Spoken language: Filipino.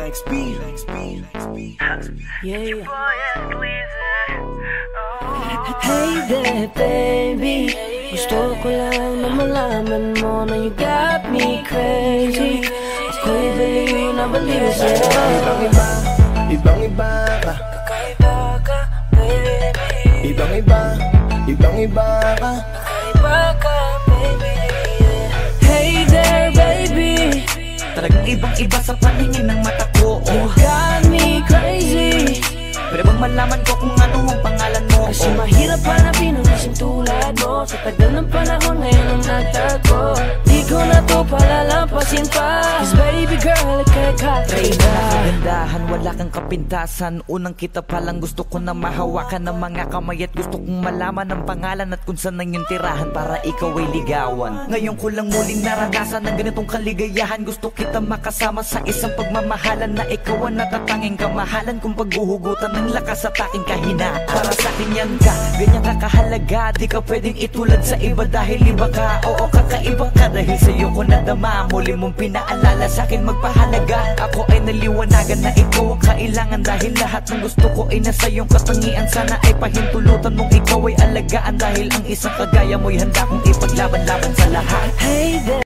XP. Yeah. Hey there, baby. Gusto ko lang na malaman mo na you got me crazy. Ako'y baliw na baliw sa'yo. Ibang-iba ka. Kakaiba ka, baby. Ibang-iba ka. Kakaiba ka, baby. Hey there, baby. Talagang ibang-iba sa paningin ng mata ko. You got me crazy. Pwede bang malaman ko kung ano ang pangalan mo? Kasi mahirap hanapin ang isang tulad mo. Sa tagal ng panahon ngayon ang nagtago. Di ko na to palalampasin pa. Cause baby girl, ika'y kakaiba. Kagandahan, wala kang kapintasan. Unang kita palang gusto ko na mahawakan ng mga kamay. At gusto kong malaman ang pangalan at kung saan ang iyong tirahan para ikaw ay ligawan. Ngayon ko lang muling naranasan ng ganitong kaligayahan. Gusto kita makasama sa isang pagmamahalan na ikaw ang natatanging kamahalan kung paghuhugutan ng lakas at aking kahinaan. Para sa akin yan ka, ganyan ka kahalaga. Di ka pwedeng itulad sa iba dahil iba ka. Oo, kakaiba ka dahil sa'yo ko nadama. Muli mong pinaalala sa akin magpahalaga. Ako ay naliwanagan na ikaw ang kailangan. Dahil lahat ng gusto ko ay nasa iyong katangian. Sana ay pahintulutan mong ikaw ay alagaan. Dahil ang isang kagaya mo'y handa kong ipaglaban-laban sa lahat. Hey there.